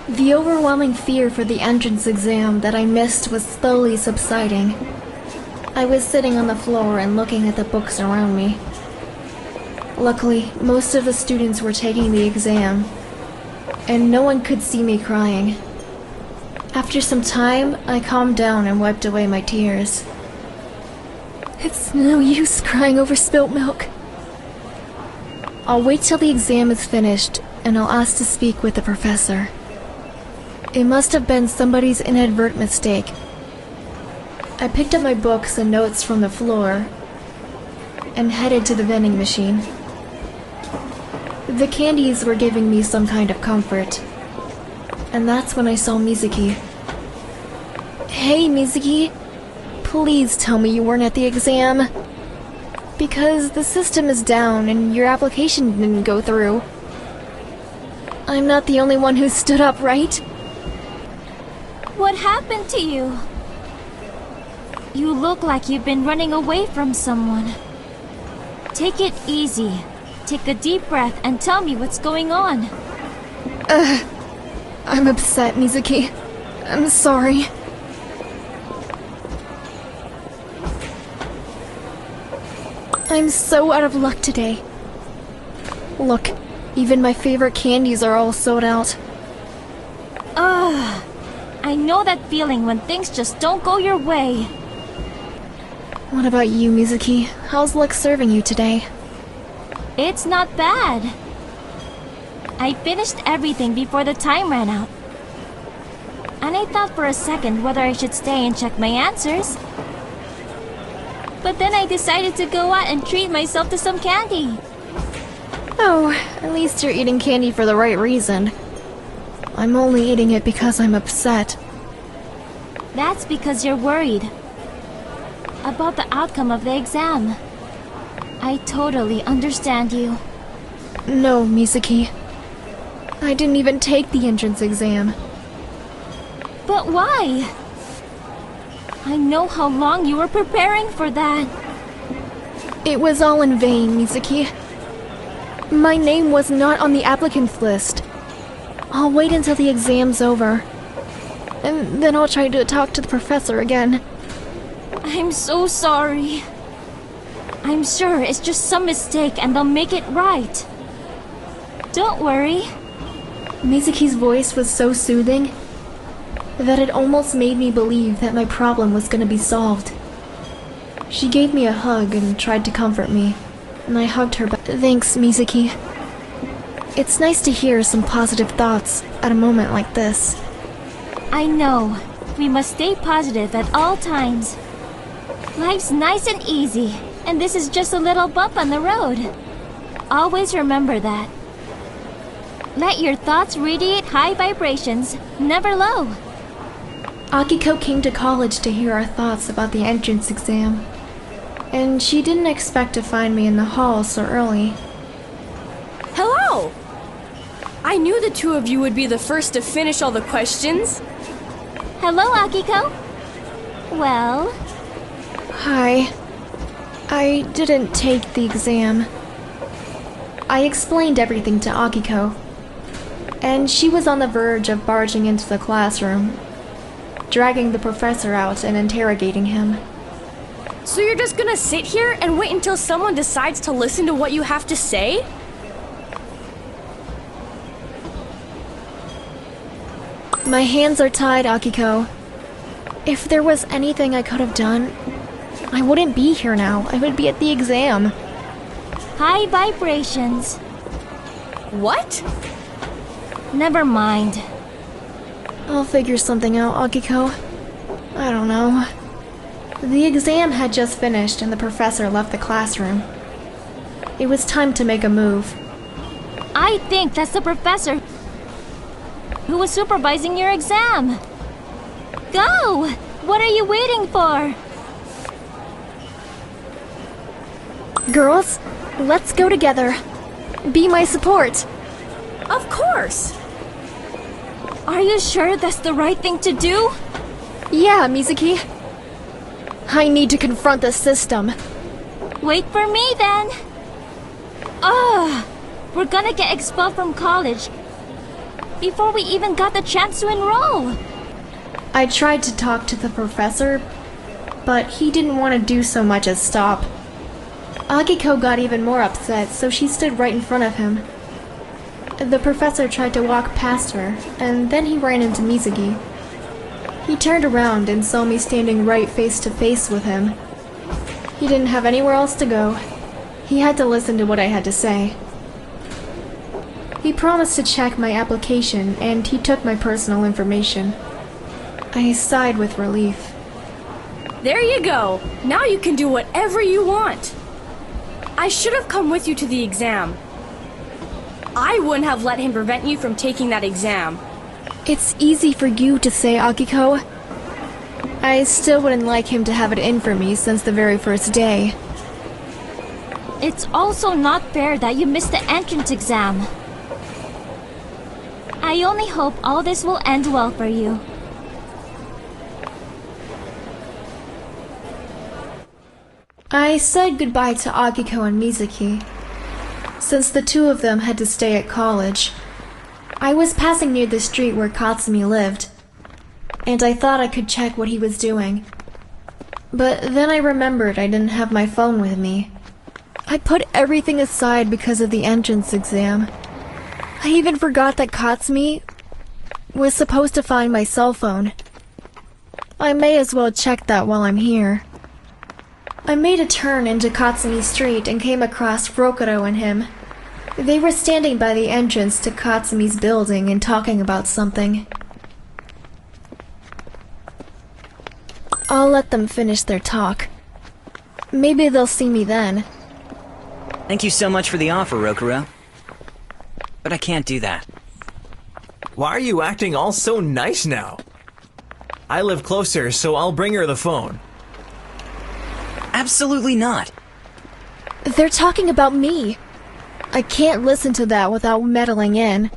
The overwhelming fear for the entrance exam that I missed was slowly subsiding. I was sitting on the floor and looking at the books around me. Luckily, most of the students were taking the exam, and no one could see me crying. After some time, I calmed down and wiped away my tears. It's no use crying over spilt milk. I'll wait till the exam is finished, and I'll ask to speak with the professor. It must have been somebody's inadvertent mistake. I picked up my books and notes from the floor and headed to the vending machine. The candies were giving me some kind of comfort, and that's when I saw Mizuki. Hey, Mizuki, please tell me you weren't at the exam, because the system is down and your application didn't go through. I'm not the only one who stood up, right? What happened to you? You look like you've been running away from someone. Take it easy. Take a deep breath and tell me what's going on. I'm upset, Mizuki. I'm sorry. I'm so out of luck today. Look, even my favorite candies are all sold out. Ugh. I know that feeling when things just don't go your way. What about you, Mizuki? How's luck serving you today? It's not bad. I finished everything before the time ran out. And I thought for a second whether I should stay and check my answers. But then I decided to go out and treat myself to some candy. Oh, at least you're eating candy for the right reason. I'm only eating it because I'm upset. That's because you're worried about the outcome of the exam. I totally understand you. No, Mizuki. I didn't even take the entrance exam. But why? I know how long you were preparing for that. It was all in vain, Mizuki. My name was not on the applicants list. I'll wait until the exam's over. And then I'll try to talk to the professor again. I'm so sorry. I'm sure it's just some mistake and they'll make it right. Don't worry. Mizuki's voice was so soothing that it almost made me believe that my problem was going to be solved. She gave me a hug and tried to comfort me, and I hugged her back. Thanks, Mizuki. It's nice to hear some positive thoughts at a moment like this. I know. We must stay positive at all times. Life's nice and easy, and this is just a little bump on the road. Always remember that. Let your thoughts radiate high vibrations, never low. Akiko came to college to hear our thoughts about the entrance exam, and she didn't expect to find me in the hall so early. Hello! I knew the two of you would be the first to finish all the questions. Hello, Akiko. Well? Hi. I didn't take the exam. I explained everything to Akiko, and she was on the verge of barging into the classroom, dragging the professor out and interrogating him. So you're just gonna sit here and wait until someone decides to listen to what you have to say? My hands are tied, Akiko. If there was anything I could have done, I wouldn't be here now. I would be at the exam. High vibrations. What? Never mind. I'll figure something out, Akiko. I don't know. The exam had just finished and the professor left the classroom. It was time to make a move. I think that's the professor who was supervising your exam. Go! What are you waiting for? Girls, let's go together. Be my support. Of course! Are you sure that's the right thing to do? Yeah, Mizuki. I need to confront the system. Wait for me then. Ugh! We're gonna get expelled from college. before we even got the chance to enroll. I tried to talk to the professor, but he didn't want to do so much as stop. Akiko got even more upset, so she stood right in front of him. The professor tried to walk past her, and then he ran into Mizuki. He turned around and saw me standing right face to face with him. He didn't have anywhere else to go. He had to listen to what I had to say. He promised to check my application, and he took my personal information. I sighed with relief. There you go. Now you can do whatever you want. I should have come with you to the exam. I wouldn't have let him prevent you from taking that exam. It's easy for you to say, Akiko. I still wouldn't like him to have it in for me since the very first day. It's also not fair that you missed the entrance exam. I only hope all this will end well for you. I said goodbye to Akiko and Mizuki. Since the two of them had to stay at college, I was passing near the street where Katsumi lived, and I thought I could check what he was doing. But then I remembered I didn't have my phone with me. I put everything aside because of the entrance exam. I even forgot that Katsumi was supposed to find my cell phone. I may as well check that while I'm here. I made a turn into Katsumi Street and came across Rokuro and him. They were standing by the entrance to Katsumi's building and talking about something. I'll let them finish their talk. Maybe they'll see me then. Thank you so much for the offer, Rokuro. But I can't do that. Why are you acting all so nice now? I live closer, so I'll bring her the phone. Absolutely not. They're talking about me. I can't listen to that without meddling in.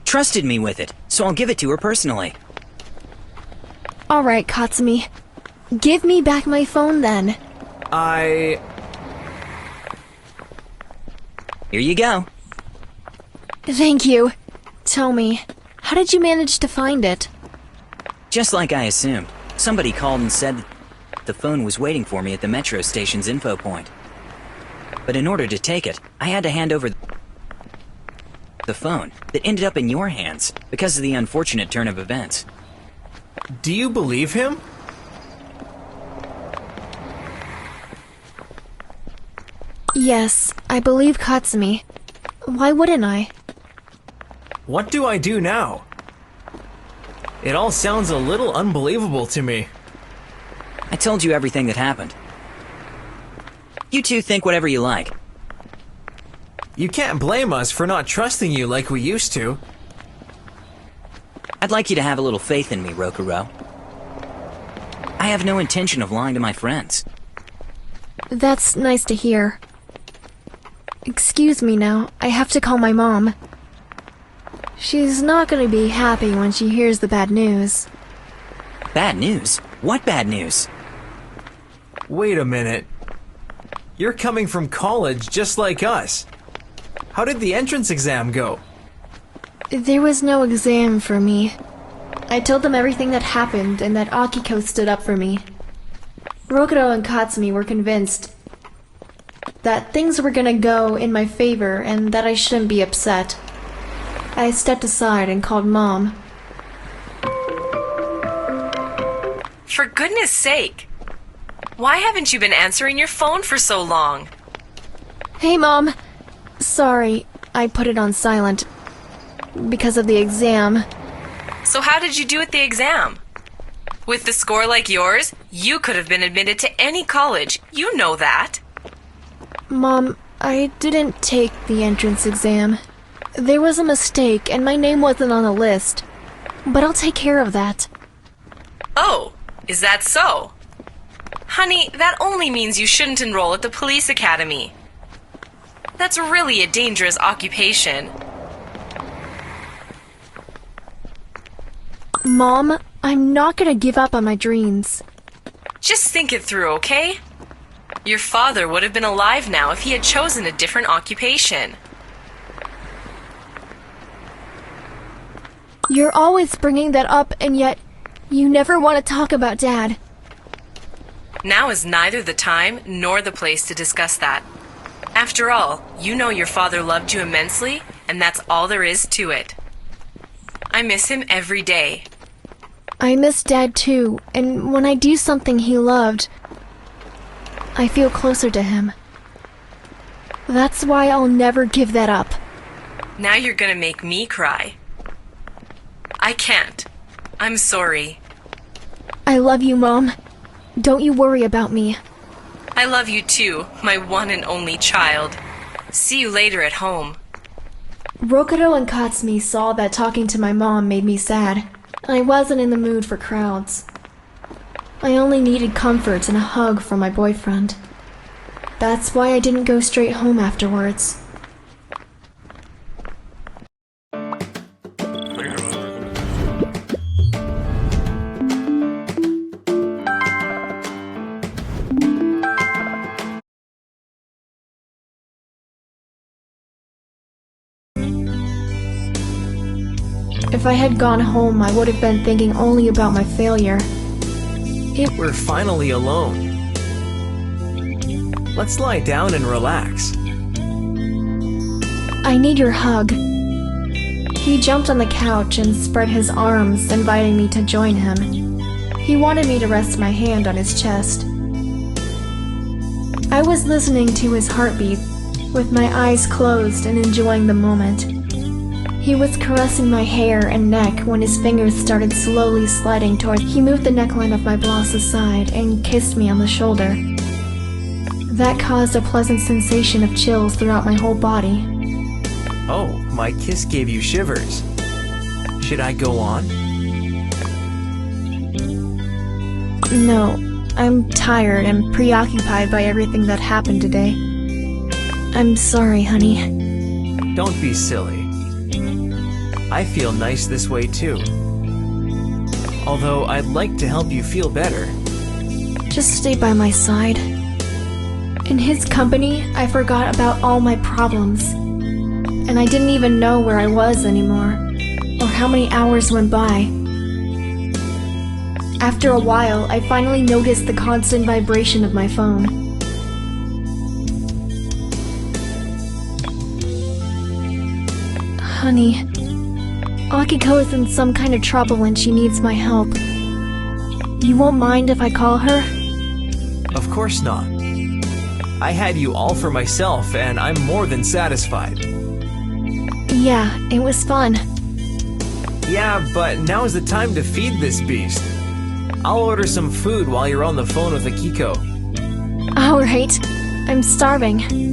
Trusted me with it, so I'll give it to her personally. Alright, Katsumi. Give me back my phone then. Here you go. Thank you. Tell me, how did you manage to find it? Just like I assumed. Somebody called and said the phone was waiting for me at the metro station's info point. But in order to take it, I had to hand over the phone that ended up in your hands because of the unfortunate turn of events. Do you believe him? Yes, I believe Katsumi. Why wouldn't I? What do I do now? It all sounds a little unbelievable to me. I told you everything that happened. You two think whatever you like. You can't blame us for not trusting you like we used to. I'd like you to have a little faith in me, Rokuro. I have no intention of lying to my friends. That's nice to hear. Excuse me now, I have to call my mom. She's not gonna be happy when she hears the bad news. Bad news? What bad news? Wait a minute. You're coming from college just like us. How did the entrance exam go? There was no exam for me. I told them everything that happened and that Akiko stood up for me. Rokuro and Katsumi were convinced that things were gonna go in my favor and that I shouldn't be upset. I stepped aside and called Mom. For goodness sake! Why haven't you been answering your phone for so long? Hey, Mom. Sorry, I put it on silent. Because of the exam. So how did you do at the exam? With the score like yours, you could have been admitted to any college. You know that. Mom, I didn't take the entrance exam. There was a mistake and my name wasn't on the list. But I'll take care of that. Oh, is that so? Honey, that only means you shouldn't enroll at the police academy. That's really a dangerous occupation. Mom, I'm not gonna give up on my dreams. Just think it through, okay? Your father would have been alive now if he had chosen a different occupation. You're always bringing that up, and yet you never want to talk about Dad. Now is neither the time nor the place to discuss that. After all, you know your father loved you immensely, and that's all there is to it. I miss him every day. I miss Dad too, and when I do something he loved, I feel closer to him. That's why I'll never give that up. Now you're gonna make me cry. I can't. I'm sorry. I love you, Mom. Don't you worry about me. I love you too, my one and only child. See you later at home. Rokuro and Katsumi saw that talking to my mom made me sad. I wasn't in the mood for crowds. I only needed comfort and a hug from my boyfriend. That's why I didn't go straight home afterwards. If I had gone home, I would have been thinking only about my failure. We're finally alone. Let's lie down and relax. I need your hug. He jumped on the couch and spread his arms, inviting me to join him. He wanted me to rest my hand on his chest. I was listening to his heartbeat, with my eyes closed and enjoying the moment. He was caressing my hair and neck when his fingers started slowly sliding toward. He moved the neckline of my blouse aside and kissed me on the shoulder. That caused a pleasant sensation of chills throughout my whole body. Oh, my kiss gave you shivers. Should I go on? No, I'm tired and preoccupied by everything that happened today. I'm sorry, honey. Don't be silly. I feel nice this way too. Although I'd like to help you feel better. Just stay by my side. In his company, I forgot about all my problems. And I didn't even know where I was anymore, or how many hours went by. After a while, I finally noticed the constant vibration of my phone. Honey, Akiko is in some kind of trouble and she needs my help. You won't mind if I call her? Of course not. I had you all for myself and I'm more than satisfied. Yeah, it was fun. Yeah, but now is the time to feed this beast. I'll order some food while you're on the phone with Akiko. Alright, I'm starving.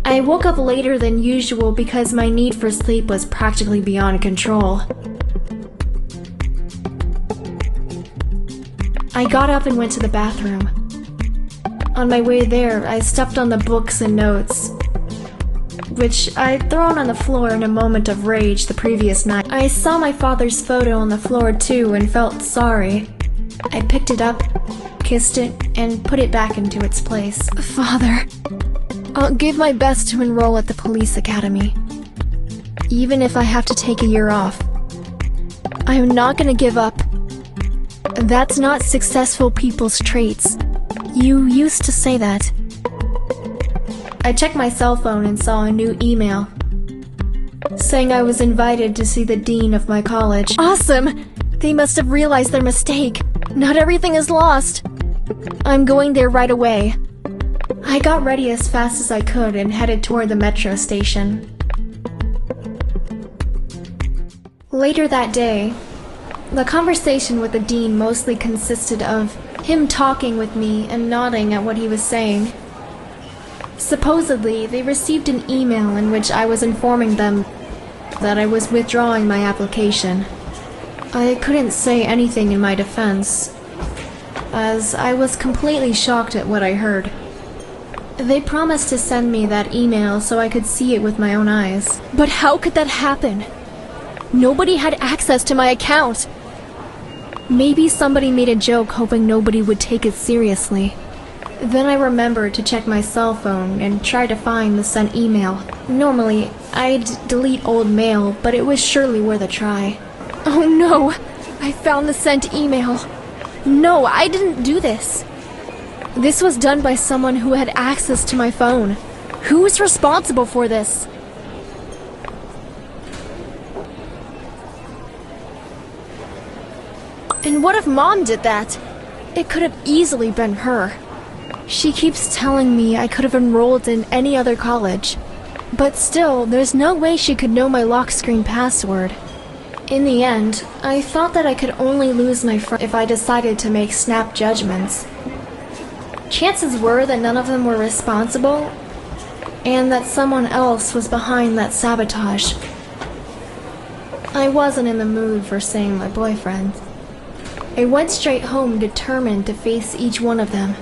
I woke up later than usual because my need for sleep was practically beyond control. I got up and went to the bathroom. On my way there, I stepped on the books and notes, which I'd thrown on the floor in a moment of rage the previous night. I saw my father's photo on the floor too and felt sorry. I picked it up, kissed it, and put it back into its place. Father, I'll give my best to enroll at the police academy, even if I have to take a year off. I'm not gonna give up. That's not successful people's traits. You used to say that. I checked my cell phone and saw a new email saying I was invited to see the dean of my college. Awesome! They must have realized their mistake. Not everything is lost. I'm going there right away. I got ready as fast as I could and headed toward the metro station. Later that day, the conversation with the dean mostly consisted of him talking with me and nodding at what he was saying. Supposedly, they received an email in which I was informing them that I was withdrawing my application. I couldn't say anything in my defense, as I was completely shocked at what I heard. They promised to send me that email so I could see it with my own eyes. But how could that happen? Nobody had access to my account. Maybe somebody made a joke hoping nobody would take it seriously. Then I remembered to check my cell phone and try to find the sent email. Normally, I'd delete old mail, but it was surely worth a try. Oh no! I found the sent email. No, I didn't do this. This was done by someone who had access to my phone. Who is responsible for this? And what if Mom did that? It could have easily been her. She keeps telling me I could have enrolled in any other college. But still, there's no way she could know my lock screen password. In the end, I thought that I could only lose my friend if I decided to make snap judgments. Chances were that none of them were responsible, and that someone else was behind that sabotage. I wasn't in the mood for seeing my boyfriend. I went straight home determined to face each one of them.